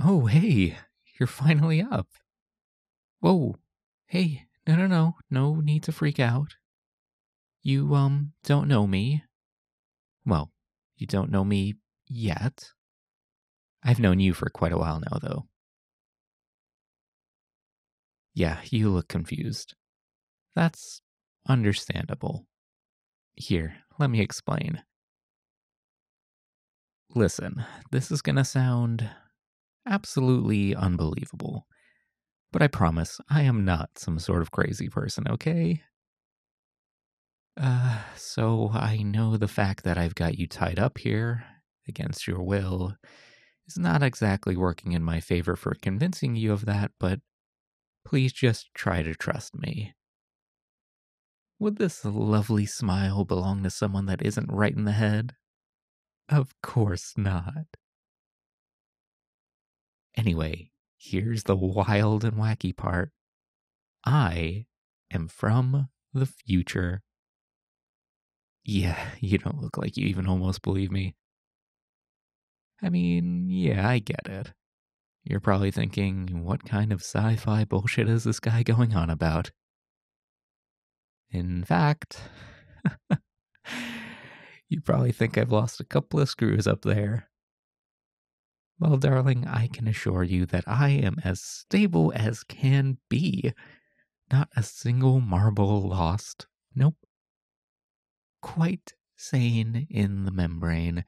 Oh, hey, you're finally up. Whoa. Hey, no, no, no. No need to freak out. You, don't know me. Well, you don't know me yet. I've known you for quite a while now, though. Yeah, you look confused. That's understandable. Here, let me explain. Listen, this is gonna sound absolutely unbelievable, but I promise I am not some sort of crazy person, okay? So I know the fact that I've got you tied up here against your will is not exactly working in my favor for convincing you of that, but please just try to trust me. Would this lovely smile belong to someone that isn't right in the head? Of course not. Anyway, here's the wild and wacky part. I am from the future. Yeah, you don't look like you even almost believe me. I mean, yeah, I get it. You're probably thinking, what kind of sci fi bullshit is this guy going on about? In fact, you probably think I've lost a couple of screws up there. Well, darling, I can assure you that I am as stable as can be. Not a single marble lost. Nope. Quite sane in the membrane.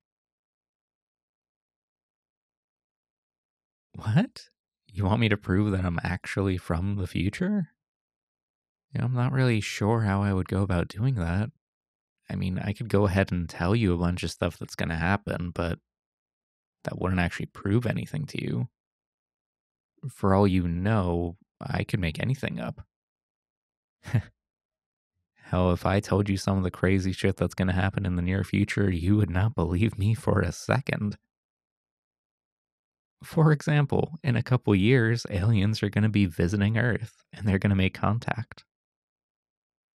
What? You want me to prove that I'm actually from the future? I'm not really sure how I would go about doing that. I mean, I could go ahead and tell you a bunch of stuff that's going to happen, but that wouldn't actually prove anything to you. For all you know, I could make anything up. Hell, if I told you some of the crazy shit that's going to happen in the near future, you would not believe me for a second. For example, in a couple years, aliens are going to be visiting Earth and they're going to make contact.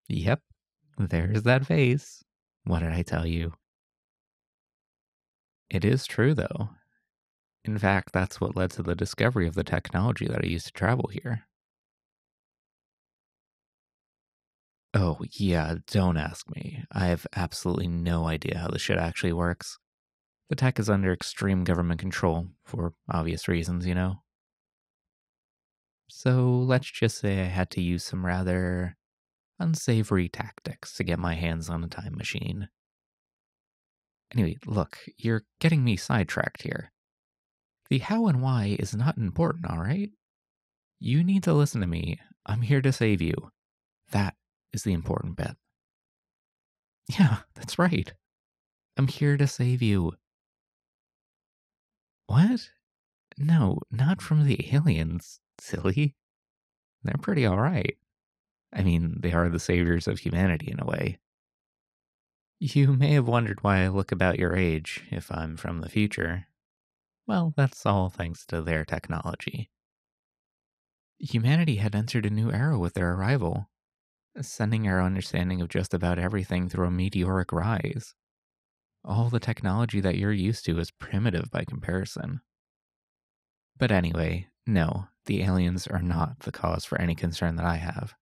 Yep, there's that vase. What did I tell you? It is true, though. In fact, that's what led to the discovery of the technology that I used to travel here. Oh, yeah, don't ask me. I have absolutely no idea how this shit actually works. The tech is under extreme government control, for obvious reasons, you know? So let's just say I had to use some rather unsavory tactics to get my hands on a time machine. Anyway, look, you're getting me sidetracked here. The how and why is not important, alright? You need to listen to me. I'm here to save you. That is the important bit. Yeah, that's right. I'm here to save you. What? No, not from the aliens, silly. They're pretty alright. I mean, they are the saviors of humanity in a way. You may have wondered why I look about your age if I'm from the future. Well, that's all thanks to their technology. Humanity had entered a new era with their arrival, sending our understanding of just about everything through a meteoric rise. All the technology that you're used to is primitive by comparison. But anyway, no, the aliens are not the cause for any concern that I have.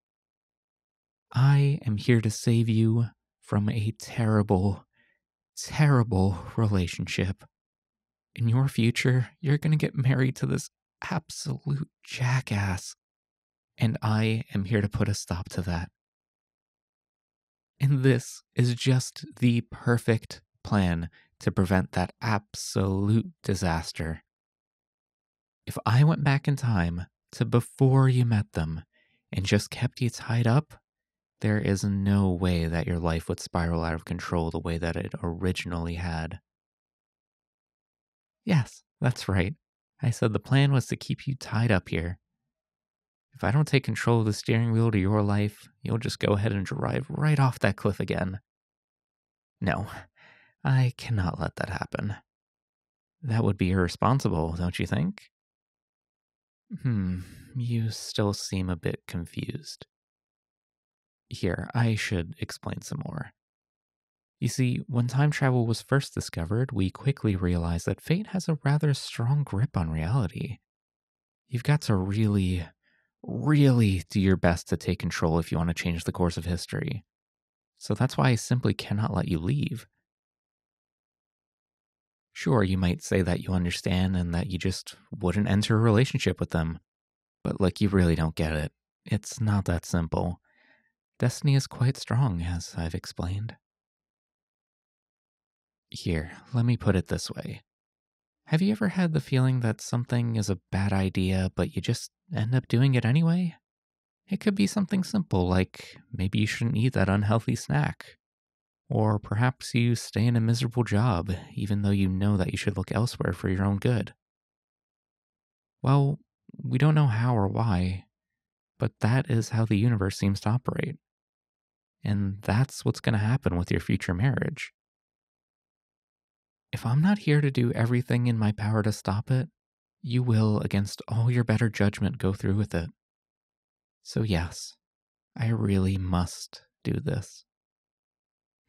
I am here to save you from a terrible, terrible relationship. In your future, you're going to get married to this absolute jackass. And I am here to put a stop to that. And this is just the perfect plan to prevent that absolute disaster. If I went back in time to before you met them and just kept you tied up, there is no way that your life would spiral out of control the way that it originally had. Yes, that's right. I said the plan was to keep you tied up here. If I don't take control of the steering wheel to your life, you'll just go ahead and drive right off that cliff again. No, I cannot let that happen. That would be irresponsible, don't you think? You still seem a bit confused. Here, I should explain some more. You see, when time travel was first discovered, we quickly realized that fate has a rather strong grip on reality. You've got to really, really do your best to take control if you want to change the course of history. So that's why I simply cannot let you leave. Sure, you might say that you understand and that you just wouldn't enter a relationship with them, but like you really don't get it. It's not that simple. Destiny is quite strong, as I've explained. Here, let me put it this way. Have you ever had the feeling that something is a bad idea, but you just end up doing it anyway? It could be something simple like maybe you shouldn't eat that unhealthy snack. Or perhaps you stay in a miserable job, even though you know that you should look elsewhere for your own good. Well, we don't know how or why, but that is how the universe seems to operate. And that's what's going to happen with your future marriage. If I'm not here to do everything in my power to stop it, you will, against all your better judgment, go through with it. So, yes, I really must do this.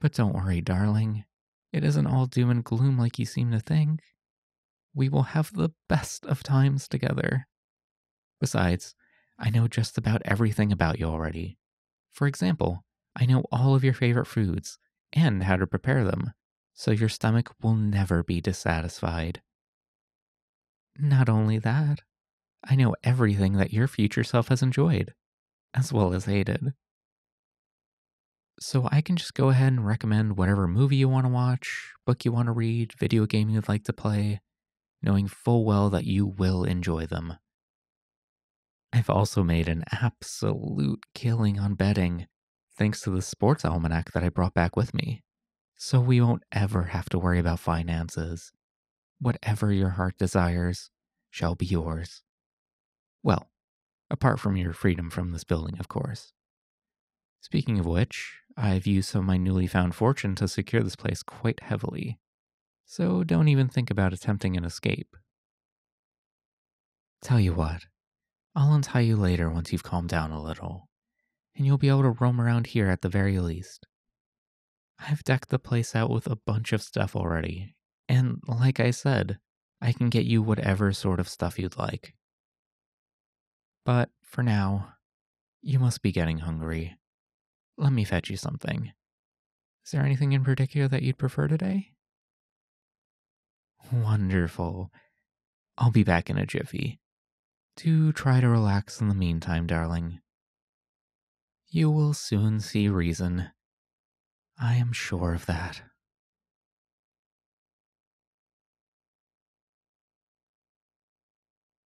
But don't worry, darling. It isn't all doom and gloom like you seem to think. We will have the best of times together. Besides, I know just about everything about you already. For example, I know all of your favorite foods and how to prepare them, so your stomach will never be dissatisfied. Not only that, I know everything that your future self has enjoyed, as well as hated. So I can just go ahead and recommend whatever movie you want to watch, book you want to read, video game you'd like to play, knowing full well that you will enjoy them. I've also made an absolute killing on betting thanks to the sports almanac that I brought back with me. So we won't ever have to worry about finances. Whatever your heart desires shall be yours. Well, apart from your freedom from this building, of course. Speaking of which, I've used some of my newly found fortune to secure this place quite heavily. So don't even think about attempting an escape. Tell you what, I'll untie you later once you've calmed down a little, and you'll be able to roam around here at the very least. I've decked the place out with a bunch of stuff already, and like I said, I can get you whatever sort of stuff you'd like. But for now, you must be getting hungry. Let me fetch you something. Is there anything in particular that you'd prefer today? Wonderful. I'll be back in a jiffy. Do try to relax in the meantime, darling. You will soon see reason. I am sure of that.